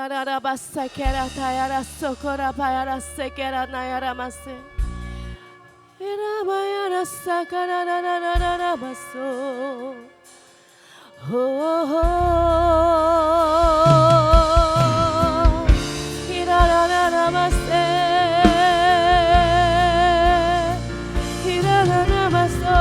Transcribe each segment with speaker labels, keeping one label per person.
Speaker 1: Kirara basa kera tayara sokora payara sekera nayara mase. Iramayara sakara rara baso. Kirara mase. Kirara baso.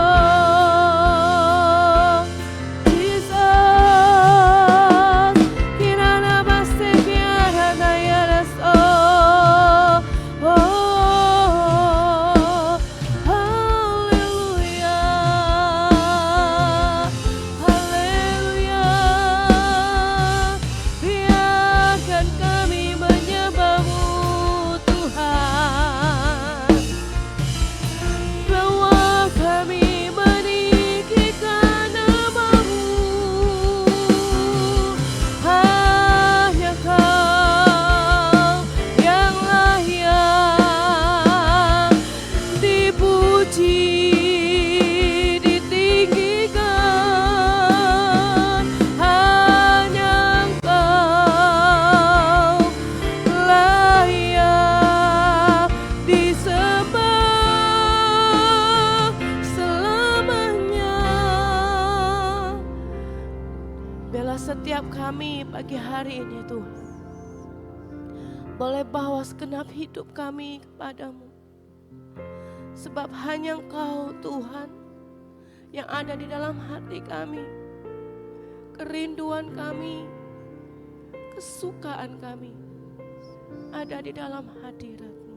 Speaker 1: Setiap kami pagi hari ini Tuhan, boleh bawa segenap hidup kami kepadamu. Sebab hanya Engkau Tuhan yang ada di dalam hati kami. Kerinduan kami, kesukaan kami ada di dalam hadirat-Mu.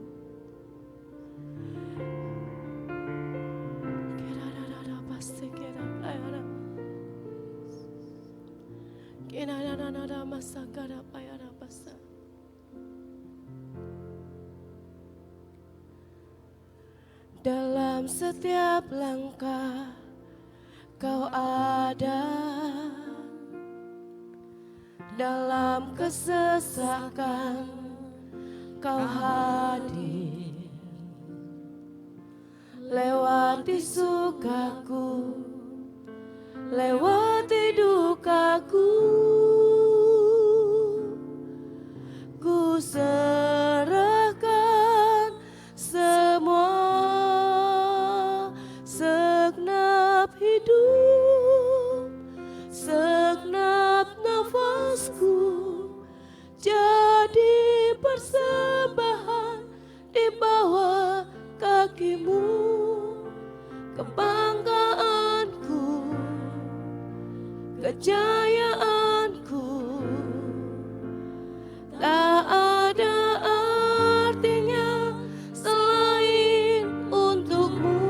Speaker 1: Dalam setiap langkah Kau ada, dalam kesesakan Kau hadir, lewati sukaku, lewati dukaku, ku serahkan semua, segenap hidup, segenap nafasku, jadi persembahan di bawah kaki-Mu, kebanggaanku, kejayaanku, tak ada artinya selain untuk-Mu.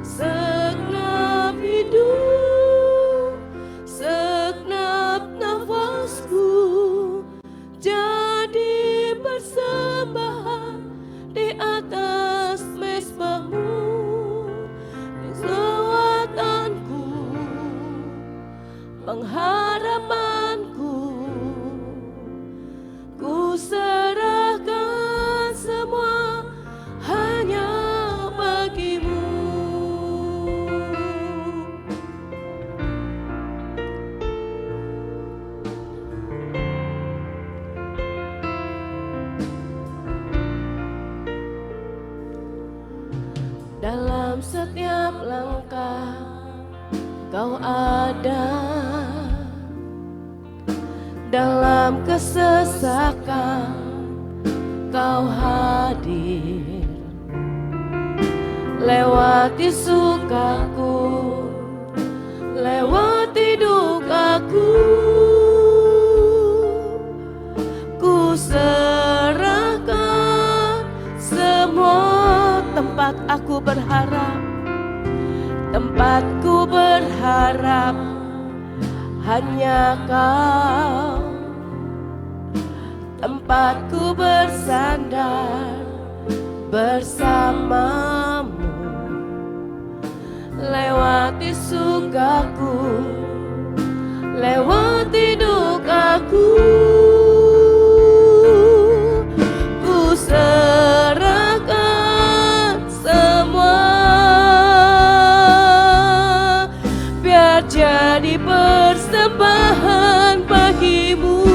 Speaker 1: Segenap hidup, segenap nafasku, jadi persembahan di atas mezbah-Mu. Kesewatanku, pengharapanku, ku serahkan semua hanya bagi-Mu. Dalam setiap langkah Kau ada, dalam kesesakan Kau hadir, lewati sukaku, lewati dukaku, ku serahkan semua. Tempat aku berharap, tempatku berharap hanya Kau. Tempatku bersandar bersama-Mu, lewati sukaku, lewati dukaku, ku serahkan semua, biar jadi persembahan bagi-Mu.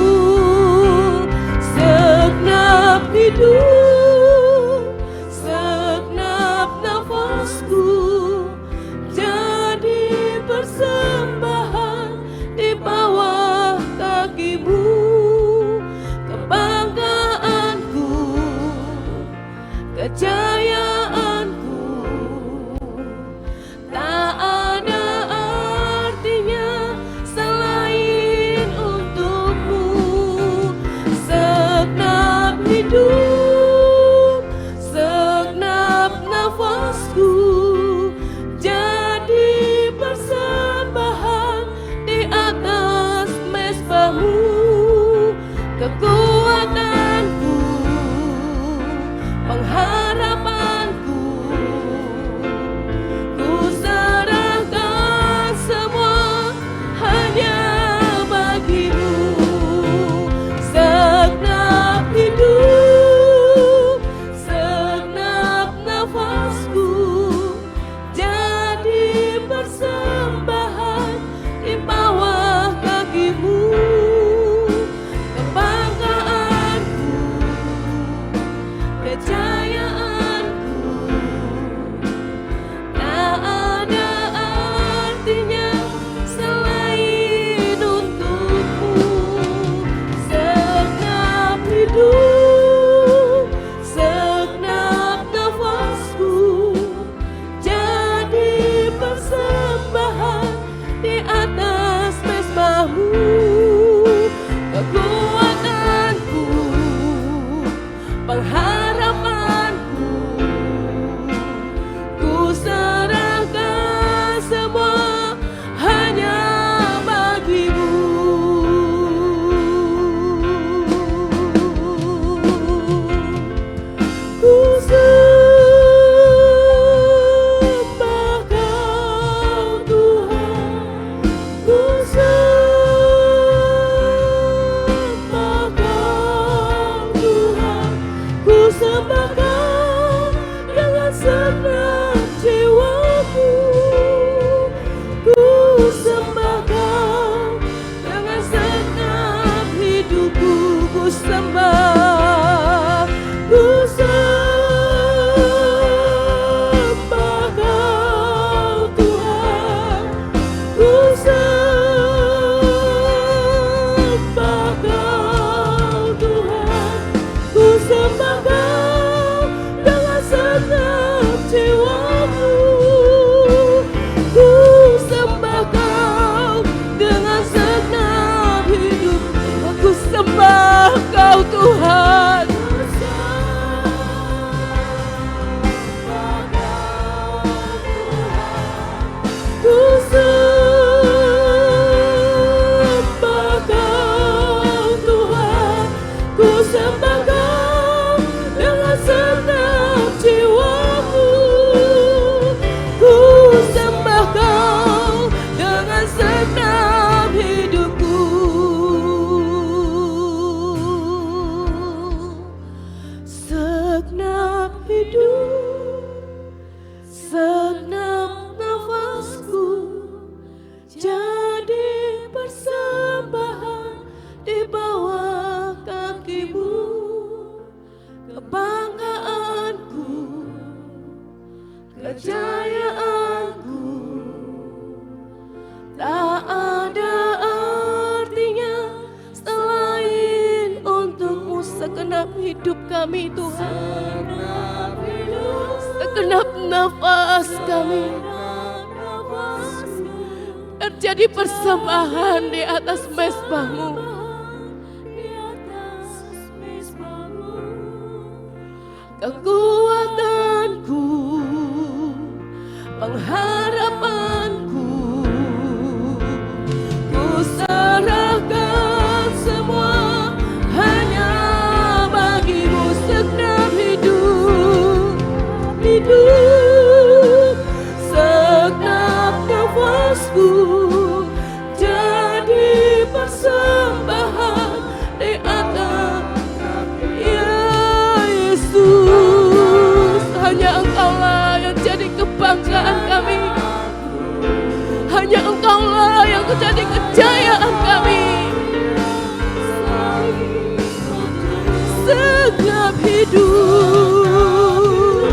Speaker 1: hidup kami Tuhan. Segenap nafas kami terjadi persembahan di atas mezbah-Mu. Kekuatanku, pengharapanku, ku serahkan semua hanya bagi-Mu. Segenap hidup, segenap nafasku jadi persembahan di atas Yesus. Hanya Engkaulah yang jadi kebanggaan kami. Hanya Engkaulah yang menjadi kejayaan kami. Segenap hidup,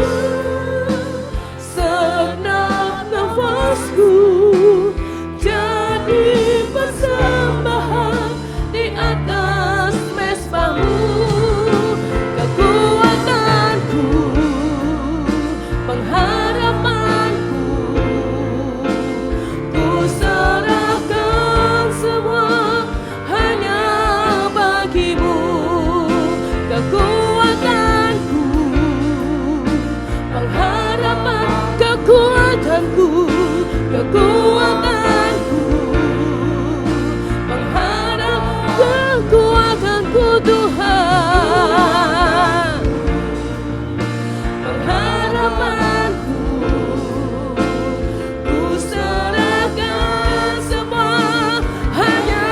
Speaker 1: segenap nafasku jadi persembahan di atas mezbah-Mu. Kekuatanku, pengharapanku, ku serahkan semua hanya bagi-Mu. Kekuatanku, pengharapan, kekuatanku, pengharap, kekuatanku Tuhan. Pengharapanku, ku serahkan semua hanya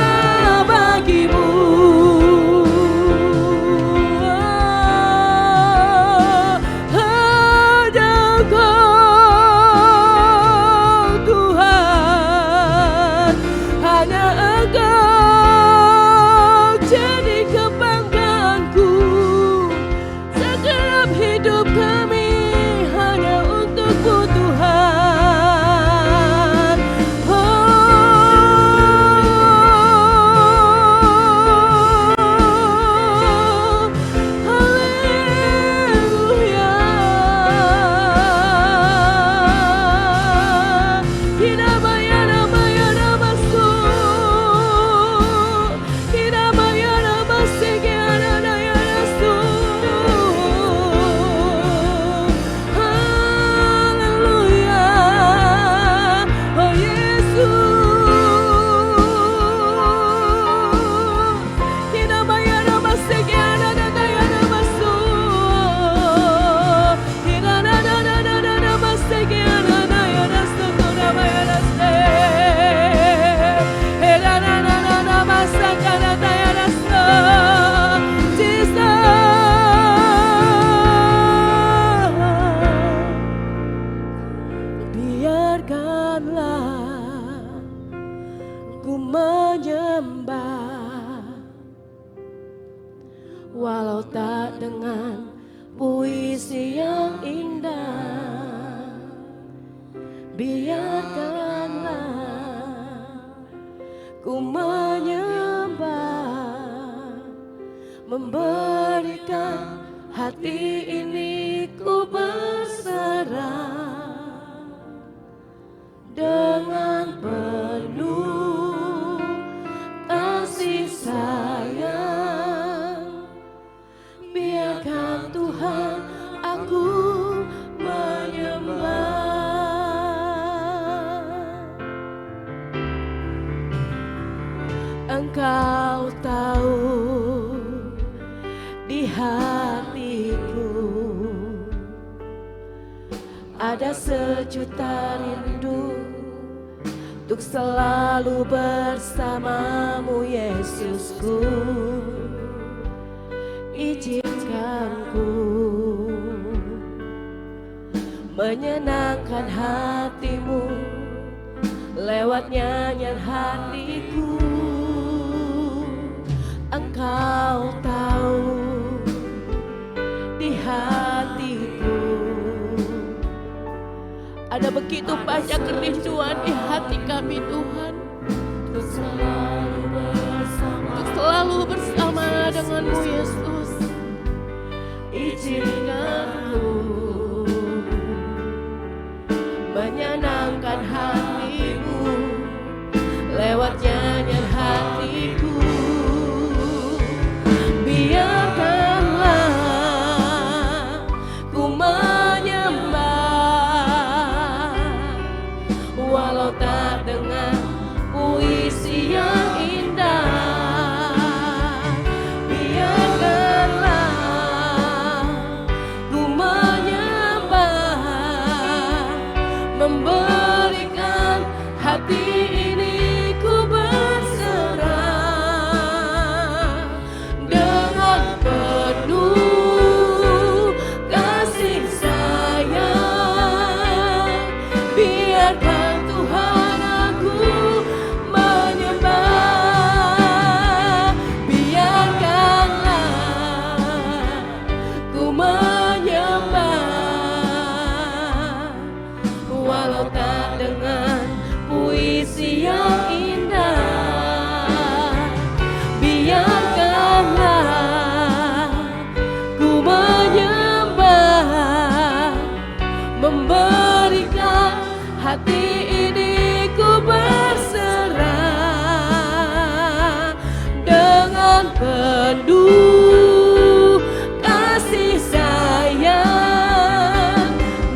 Speaker 1: bagi-Mu. Hanya Engkau Tuhan, hanya Engkau jadi kebanggaanku. Segenap hidup kami hanya untuk-Mu Tuhan. Haleluya. Kinabayana bayana basu, kinabayana basegiana dayana su. Haleluya, oh Yesus. Kinabayana basegiana dayana basu, kinanana basegiana dayana su bayana se. Eranana basakana dayana su. Jesus. Biarkanlah ku menyembah, walau tak dengan puisi yang indah. Biarkanlah ku menyembah, memberikan hati ini ku berserah. Dengan penuh kasih sayang, biarkan Tuhan aku menyembah. Engkau tahu di hatiku ada sejuta rindu untuk selalu bersamamu Yesusku. Izinkanku menyenangkan hatimu lewat nyanyian hatiku. Engkau tahu di hatiku ada begitu banyak kerinduan di hati kami Tuhan, untuk selalu bersama denganmu Yesus. bisikanku menyenangkan hatimu lewat nyanyian hatiku. Biarkanlah ku menyembah walau tak dengan puisi yang indah. Biarkanlah ku menyembah, memberikan hati ini ku berserah dengan penuh kasih sayang. Biarkan Tuhan aku menyembah, biarkanlah ku menyembah walau tak dengan puisi yang indah. Biarkanlah ku menyembah, memberikan hati ini ku berserah dengan penuh kasih sayang.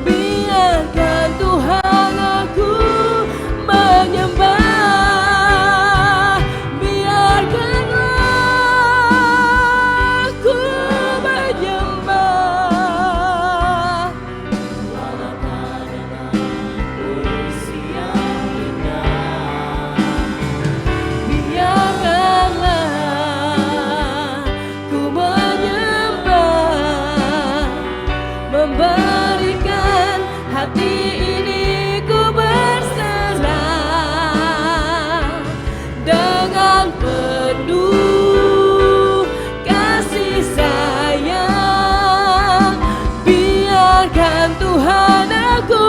Speaker 1: Biarkan Tuhan aku menyembah, biarkanlah aku menyembah walau tak dengan puisi yang indah. Biarkanlah ku menyembah, memberikan hati ini ku berserah dengan penuh kasih sayang. Biarkan Tuhan aku,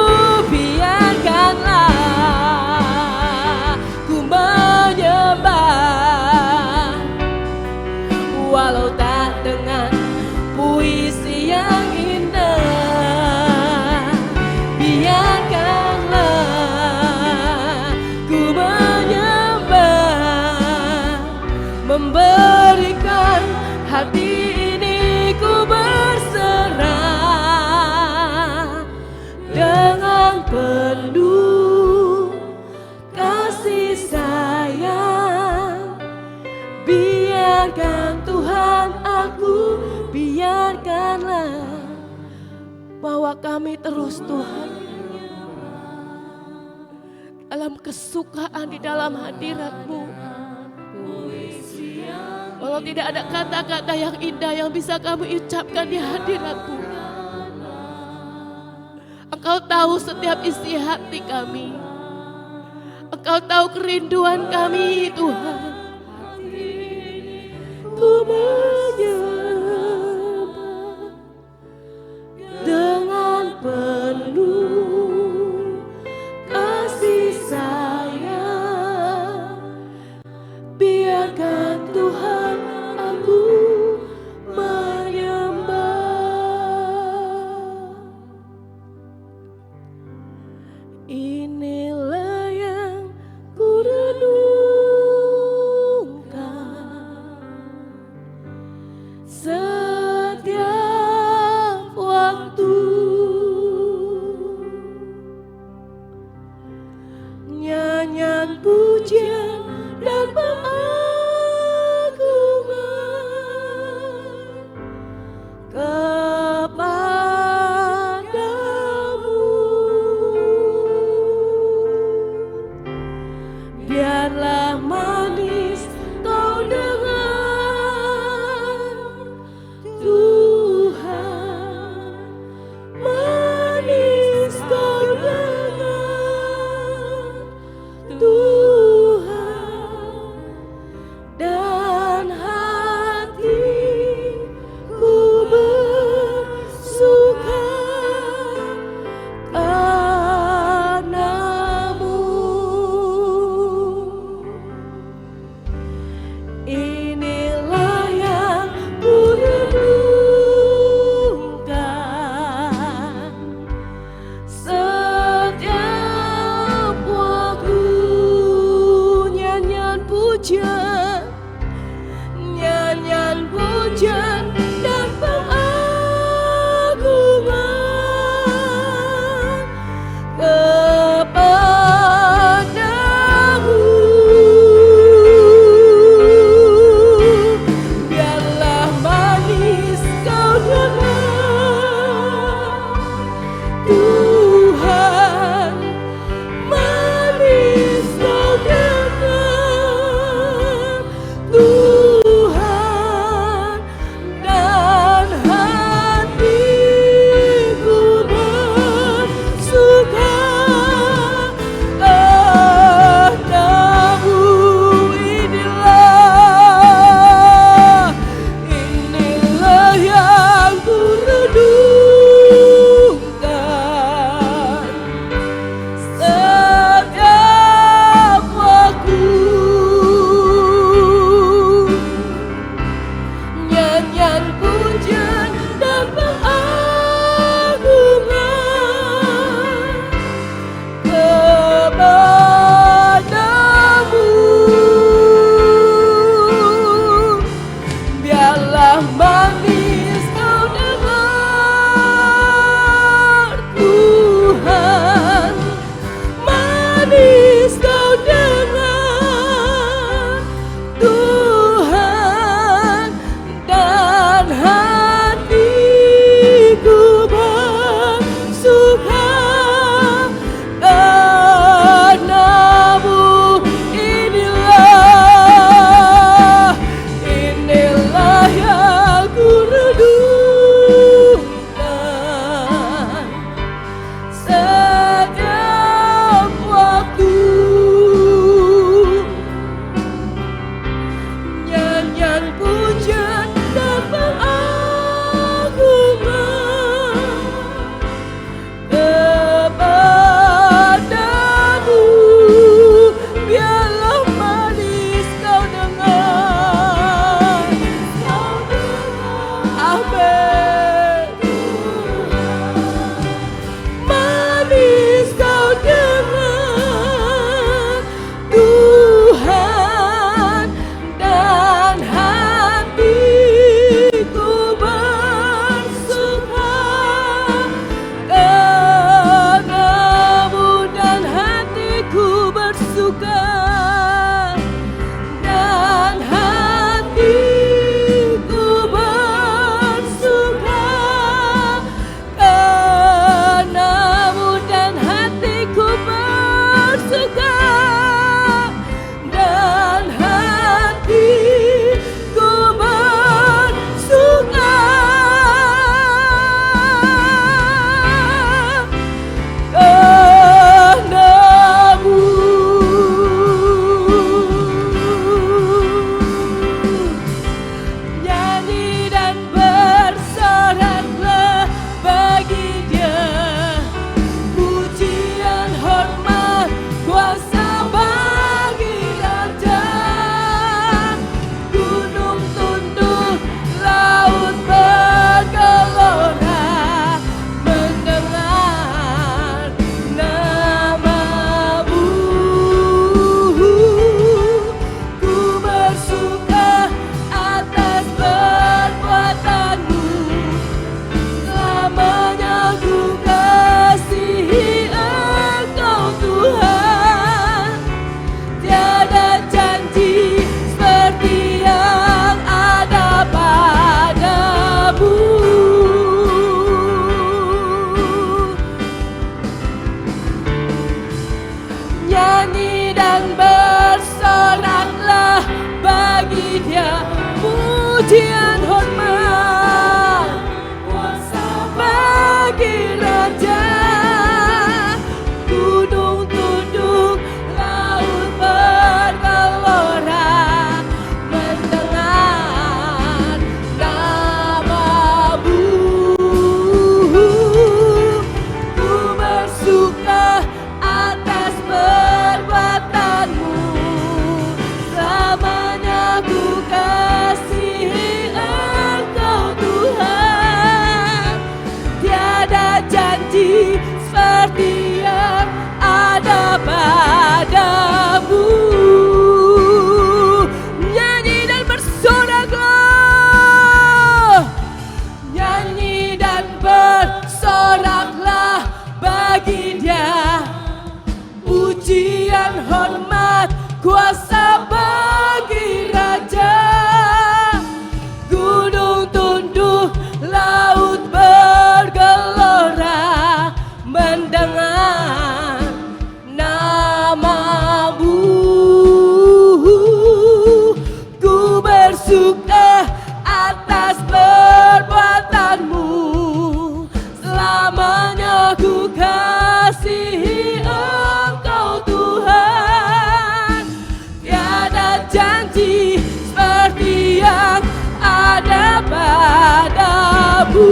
Speaker 1: biarkanlah ku menyembah walau tak dengan puisi yang indah. Biarkanlah ku menyembah, memberikan hati ini ku berserah dengan penuh kasih sayang. Biarkan Tuhan aku, biarkanlah bawa kami terus Tuhan dalam kesukaan di dalam hadirat-Mu. Walau tidak ada kata-kata yang indah yang bisa kami ucapkan di hadirat-Mu, Engkau tahu setiap isi hati kami. Engkau tahu kerinduan kami Tuhan. Ku menyembah dengan penuh kasih sayang. Biarkan Tuhan aku menyembah. Inilah yang ku renungkan setiap waktu. Nyanyian pujian dan pengagungan kepadamu. Biarlah manis kau dengar Tuhan, manis kau dengar Tuhan, dan hatiku bersuka karena-Mu. dan bersoraklah bagi Dia pujian hormat kuasa bagi Raja. Gunung tunduk, laut bergelora mendengar nama-Mu. Ku bersuka atas perbuatan-Mu, selamanya ku kasihi Engkau Tuhan. Tiada janji seperti yang ada padamu. Nyanyi dan bersoraklah, nyanyi dan bersoraklah bagi Dia pujian hormat kuasa bagi Raja. Gunung tunduk, laut bergelora mendengar nama-Mu. Ku bersuka atas perbuatan-Mu, selamanya ku kasihi Engkau Tuhan. Tiada janji seperti yang ada padamu.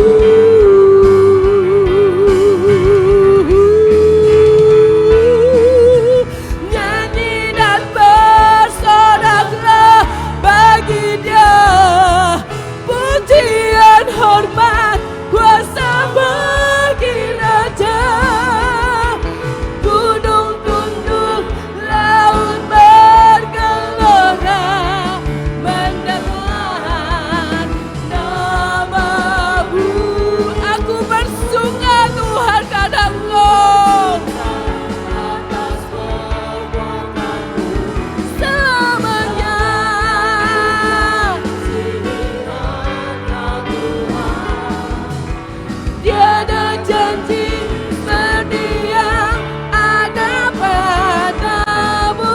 Speaker 1: Nyanyi dan bersoraklah bagi Dia pujian hormat kuasa bagi Raja. Gunung tunduk, laut bergelora mendengar nama-Mu. Aku bersuka Tuhan karena Engkau atas perbuatan-Mu, selamanya. Tiada janji seperti yang ada padamu.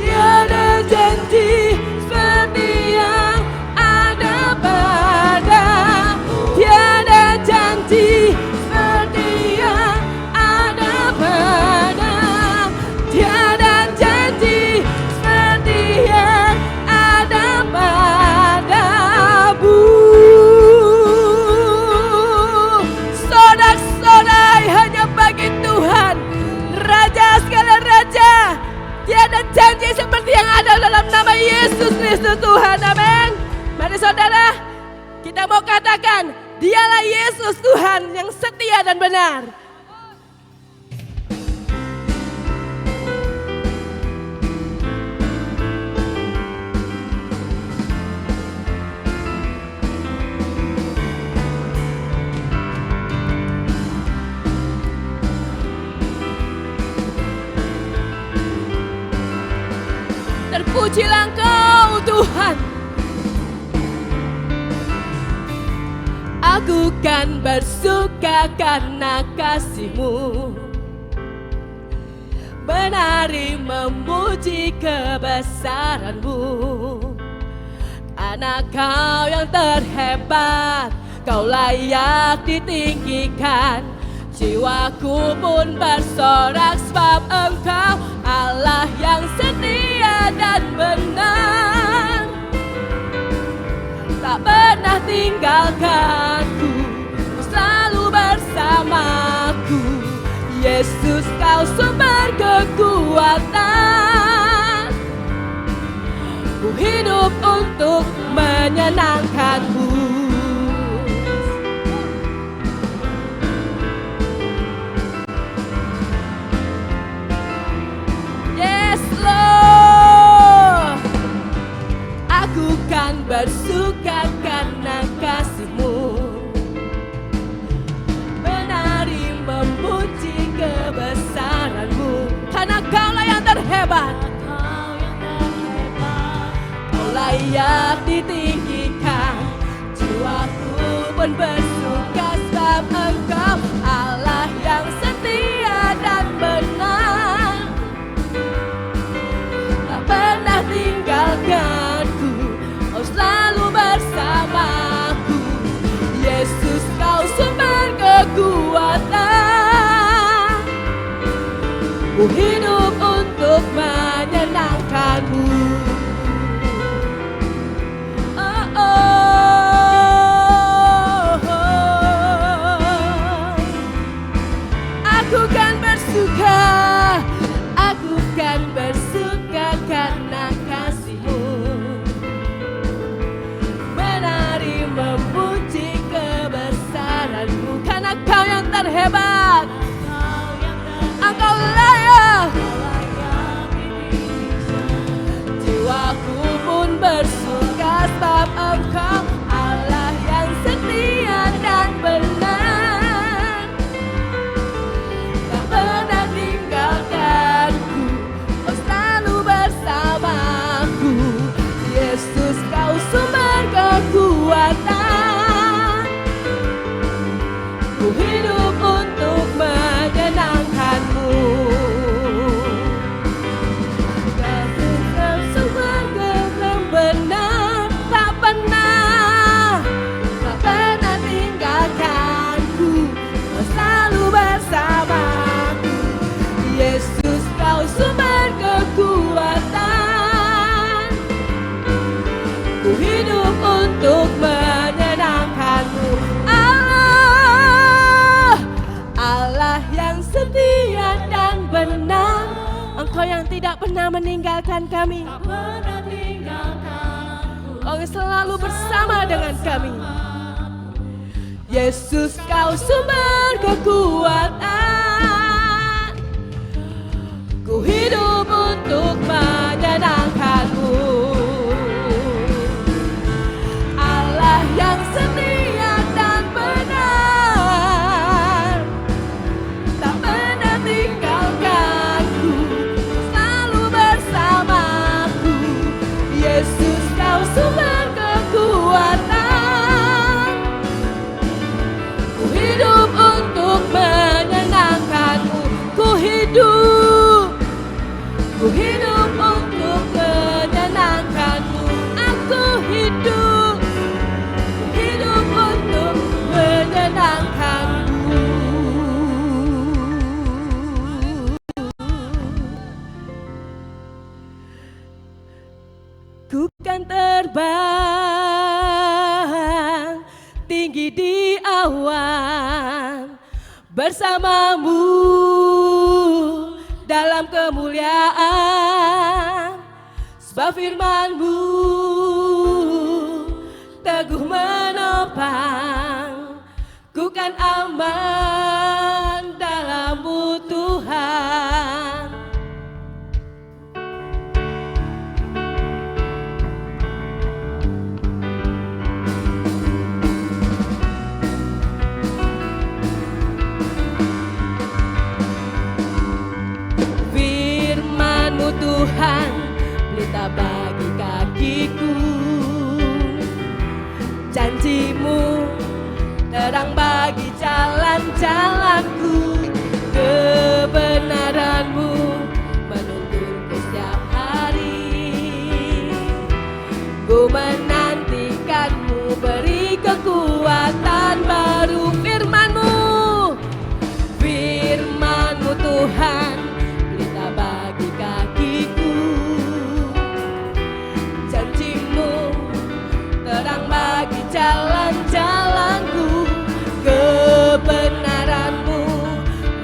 Speaker 1: Tiada janji seperti yang ada padamu. Tiada janji seperti yang ada padamu. Tiada janji seperti yang ada padamu. Sorak-sorai hanya bagi Tuhan, Raja segala raja. Tiada janji seperti yang ada dalam nama Yesus Kristus Tuhan. Amin. Mari saudara, kita mau katakan, Dialah Yesus Tuhan yang setia dan benar. Terpujilah Engkau Tuhan. Aku kan bersuka karena kasih-Mu, menari memuji kebesaran-Mu. Karena Kau yang terhebat, Kau layak ditinggikan. Jiwaku pun bersorak sebab Engkau Allah yang setia dan benar. Tak pernah tinggalkanku, selalu bersamaku. Yesus, Kau sumber kekuatan. Ku hidup untuk menyenangkan-Mu. Aku kan bersuka karena kasih-Mu, menari memuji kebesaran-Mu. Karena Kaulah yang terhebat, Kau layak ditinggikan. Jiwaku pun bersuka sebab Engkau Ku hidup untuk menyenangkan-Mu. Oh, oh, oh. Aku kan bersuka, aku kan bersuka karena kasih-Mu. Menari memuji kebesaran-Mu, karena Kau yang terhebat. Engkau layak. Jiwaku pun bersuka sebab Engkau Allah yang setia dan benar. Tak pernah tinggalkanku, Kau selalu bersamaku. Yesus, Kau sumber kekuatan. Ku hidup untuk menyenangkan-Mu. Kasih Kau sumber yang benar, tak pernah tinggalkanku, Kau selalu bersamaku. Yesus, Kau sumber kekuatan. Ku hidup untuk menyenangkan-Mu. Allah yang setia dan benar, Engkau yang tidak pernah meninggalkan kami. Kau yang selalu bersama dengan kami. Yesus, Kau sumber kekuatan. Ku hidup untuk menyenangkan-Mu. Allah yang setia dan benar, tak pernah tinggalkanku, selalu bersamaku. Yesus, Kau sumber kekuatan. Ku hidup untuk menyenangkan-Mu. Ku hidup untuk menyenangkan-Mu. Aku hidup untuk menyenangkan-Mu. Ku kan terbang tinggi di awan bersama-Mu dalam kemuliaan, sebab firman-Mu teguh menopang. Ku kan aman dalam-Mu Tuhan. Firman-Mu Tuhan, pelita bagi kakiku. Janji-Mu terang bagi jalan-jalanku. Kebenaran-Mu menuntunku setiap hari. Ku menantikan-Mu, beri kekuatan baru. Firman-Mu Tuhan, pelita bagi kakiku. Janji-Mu terang bagi jalan-jalanku. Kebenaran-Mu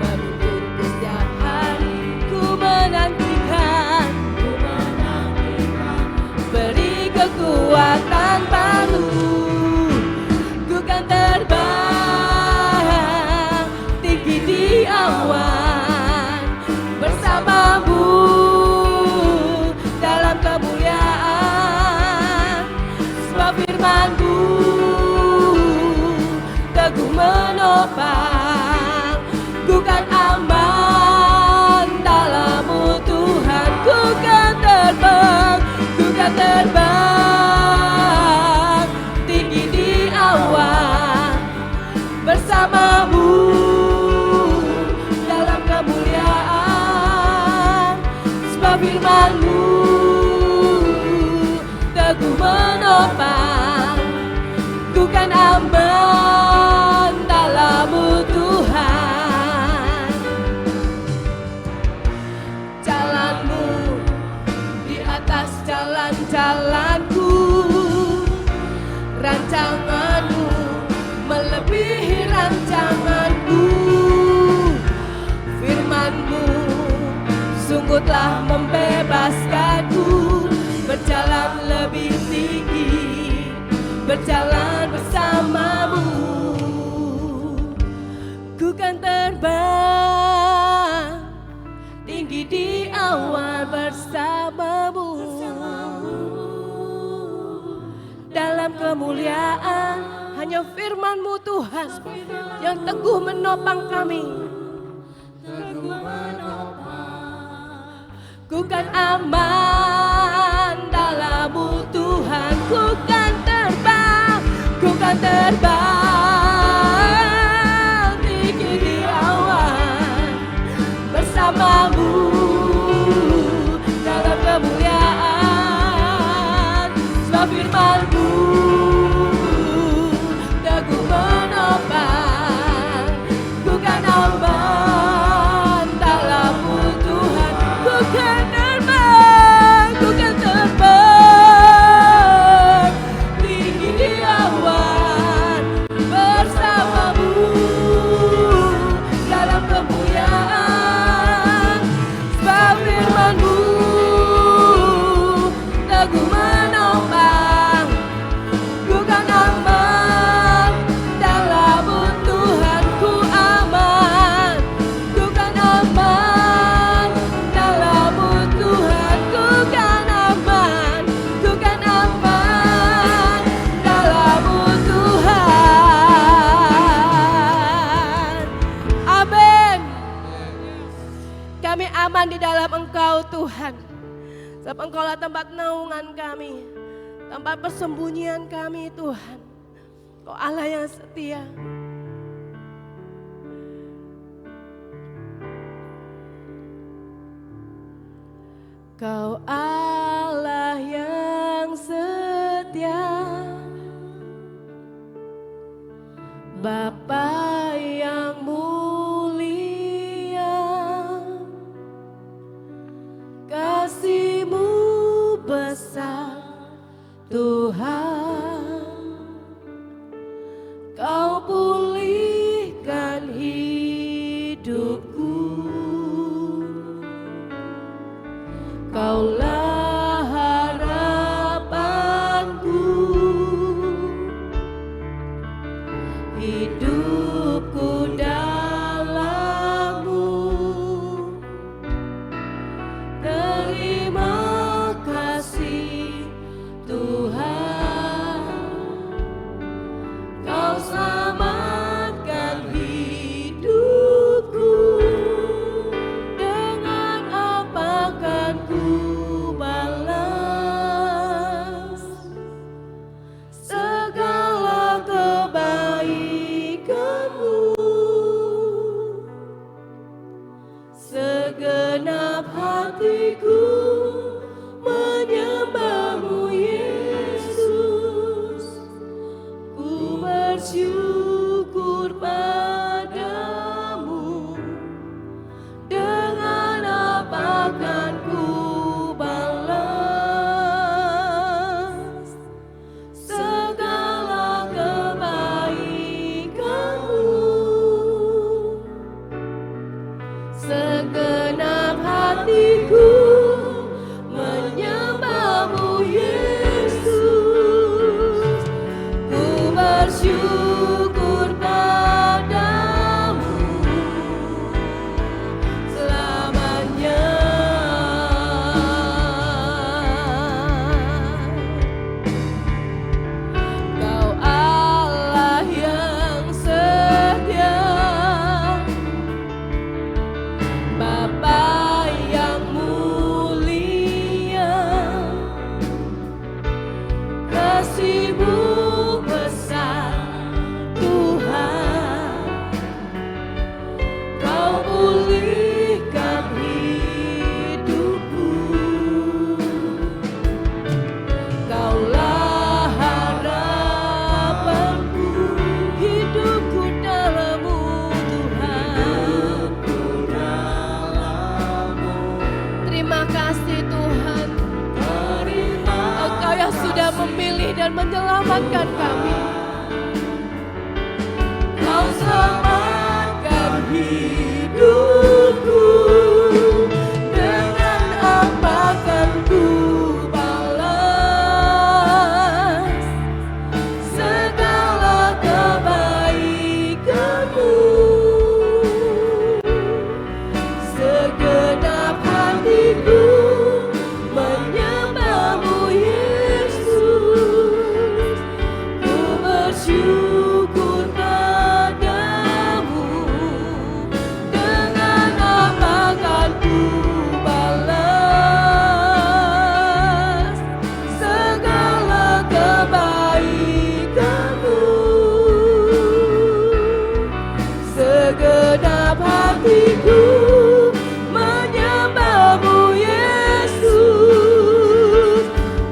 Speaker 1: menuntunku setiap hari. Ku menantikan, beri kekuatan baru. Ku kan terbang tinggi di awan bersama-Mu dalam kemuliaan, sebab firman-Mu teguh menopang. Ku kan aman dalam-Mu Tuhan. Ku kan terbang tinggi di awan bersama-Mu dalam kemuliaan, sebab firman-Mu teguh menopang. Ku kan aman dalam-Mu telah membebaskanku, berjalan lebih tinggi, berjalan bersamamu. Ku kan terbang tinggi di awan bersamamu, dalam kemuliaan. Hanya firman-Mu Tuhan yang teguh menopang kami. Ku kan aman dalam-Mu Tuhan. Ku kan terbang tinggi di awan bersamamu, dalam kemuliaan. Sebab firman-Mu teguh menopang. Ku kan aman dalam-Mu Tuhan. Ku kan terbang tinggi di awan bersamamu, dalam kemuliaan. Sebab firman-Mu teguh menopang. Ku kan aman dalam-Mu Tuhan. Ku aman, ku kan aman dalam-Mu Tuhan. Ku kan aman, ku kan aman dalam-Mu Tuhan. Amin. Kami aman di dalam Engkau Tuhan. Sebab Engkaulah tempat naungan kami, tempat persembunyian kami Tuhan. Kau Allah yang setia. Kau Allah yang setia, Bapa yang mulia, kasih-Mu besar Tuhan. Kau pulihkan hidupku, Kaulah harapanku, hidupku dalam-Mu. Terima kasih Tuhan, Kau selamatkan hidupku. Dengan apa kan ku balas segala kebaikan-Mu? Segenap hatiku menyembah-Mu Yesus. Ku bersyukur padamu. Dengan apa kan ku balas segala kebaikan-Mu? Segenap hatiku menyembah-Mu Yesus. Ku bersyukur padamu selamanya. Kau Allah yang setia, Bapa yang mulia, kasih-Mu besar Tuhan. Kau pulihkan hidupku, Kaulah harapanku, hidupku dalam-Mu Tuhan. Terima kasih Tuhan, Engkau yang sudah memilih dan menyelamatkan kami. Kau selamatkan hidupku. Dengan segenap hatiku menyembahmu Yesus.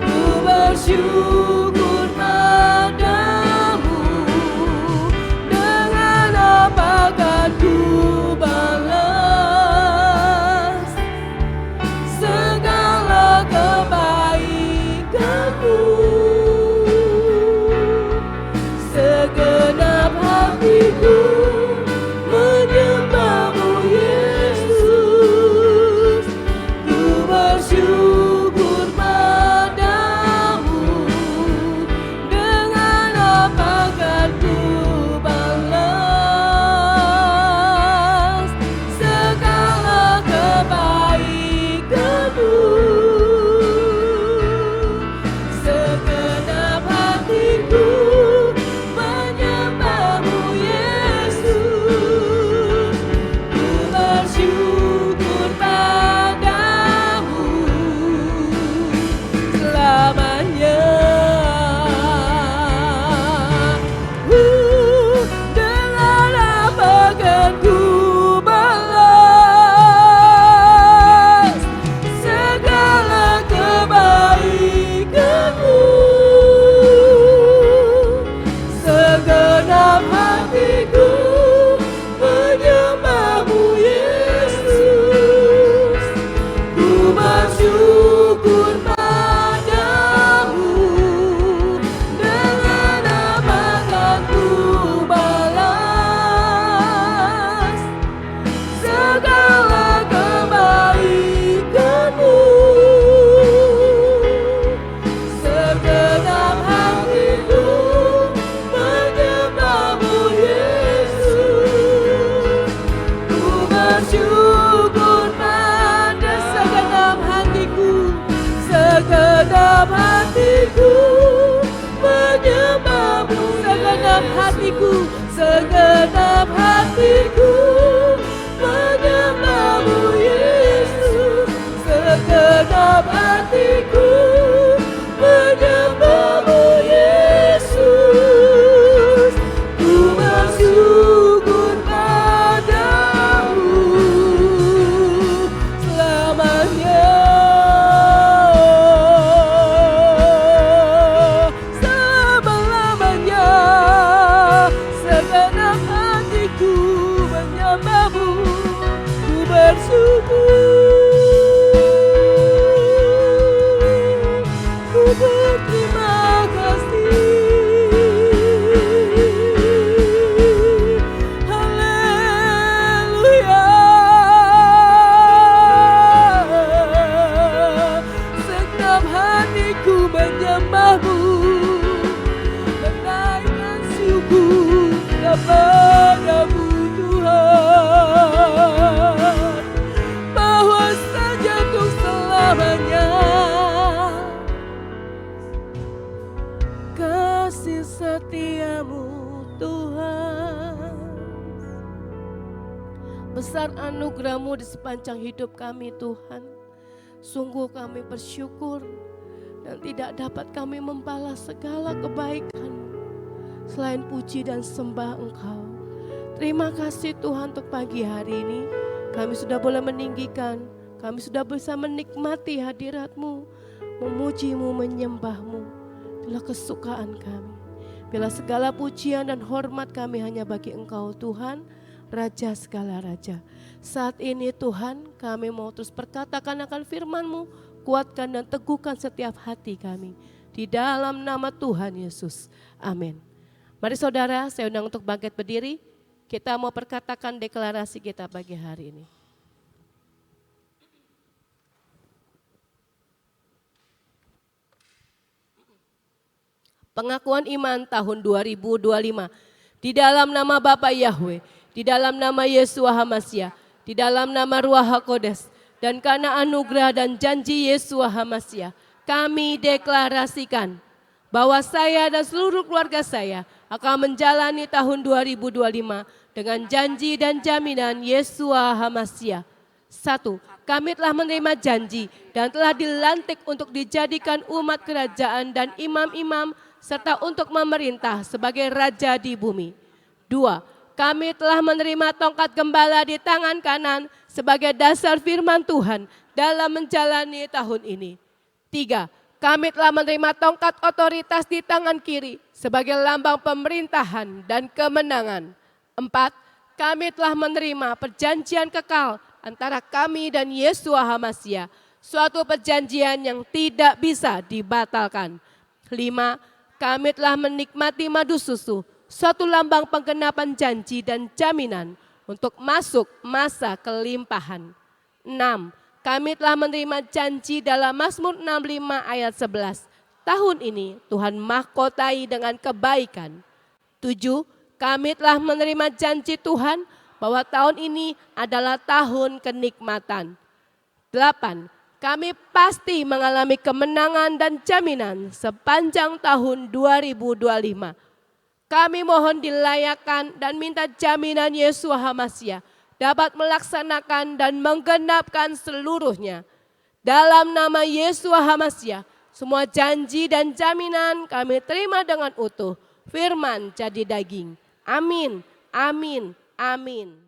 Speaker 1: Ku bersyukur padamu, dengan apa kan ku balas segala kebaikanmu. Segenap hatiku menyembahmu Yesus. Ku bersyukur padamu, dengan apa kan ku balas segala kebaikanmu. Segenap hatiku menyembahmu Yesus. Ku bersyukur padamu selamanya. Dengan apa kan ku balas segala kebaikanmu. Segenap hatiku menyembahmu Yesus. Ku bersyukur padamu, dengan apa kan ku balas segala kebaikanmu. Segenap hatiku menyembahmu Yesus. Ku bersyukur pada segenap hatiku. Segenap hatiku menyembahmu. Segenap hatiku, segenap hatiku menyembahmu Yesus. Segenap hatiku menyembahmu Yesus. Ku bersyukur padamu selamanya. Selama-lamanya segenap hatiku menyembahmu. Ku bersyukur, ku berterima kasih. Haleluya. Segenap hatiku menyembahmu, menaikkan syukur kepadamu Tuhan, bahwa saja untuk selamanya kasih setiamu Tuhan. Besar anugerah-Mu di sepanjang hidup kami Tuhan. Sungguh kami bersyukur dan tidak dapat kami membalas segala kebaikan selain puji dan sembah Engkau. Terima kasih Tuhan untuk pagi hari ini. Kami sudah boleh meninggikan, kami sudah bisa menikmati hadirat-Mu, memuji-Mu, menyembah-Mu. Bila kesukaan kami, bila segala pujian dan hormat kami hanya bagi Engkau Tuhan, Raja segala Raja. Saat ini Tuhan, kami mau terus perkatakan akan firman-Mu, kuatkan dan teguhkan setiap hati kami. Di dalam nama Tuhan Yesus, amin. Mari saudara, saya undang untuk bangkit berdiri. Kita mau perkatakan deklarasi kita pagi hari ini. Pengakuan iman tahun 2025. Di dalam nama Bapa Yahweh, di dalam nama Yesua Hamasya, di dalam nama Ruach HaKodes, dan karena anugerah dan janji Yesua Hamasya, kami deklarasikan bahwa saya dan seluruh keluarga saya akan menjalani tahun 2025 dengan janji dan jaminan Yesua Hamasya. 1. Kami telah menerima janji dan telah dilantik untuk dijadikan umat kerajaan dan imam-imam serta untuk memerintah sebagai raja di bumi. 2. kami telah menerima tongkat gembala di tangan kanan sebagai dasar firman Tuhan dalam menjalani tahun ini. 3. Kami telah menerima tongkat otoritas di tangan kiri sebagai lambang pemerintahan dan kemenangan. 4. Kami telah menerima perjanjian kekal antara kami dan Yeshua HaMasyiah, suatu perjanjian yang tidak bisa dibatalkan. 5. Kami telah menikmati madu susu, suatu lambang penggenapan janji dan jaminan untuk masuk masa kelimpahan. 6. Kami telah menerima janji dalam Mazmur 65 ayat 11. Tahun ini Tuhan mahkotai dengan kebaikan. 7. Kami telah menerima janji Tuhan bahwa tahun ini adalah tahun kenikmatan. 8. Kami pasti mengalami kemenangan dan jaminan sepanjang tahun 2025. Kami mohon dilayakkan dan minta jaminan Yeshua HaMasyiah dapat melaksanakan dan menggenapkan seluruhnya. Dalam nama Yeshua HaMasyiah, semua janji dan jaminan kami terima dengan utuh. Firman jadi daging. Amin, amin, amin.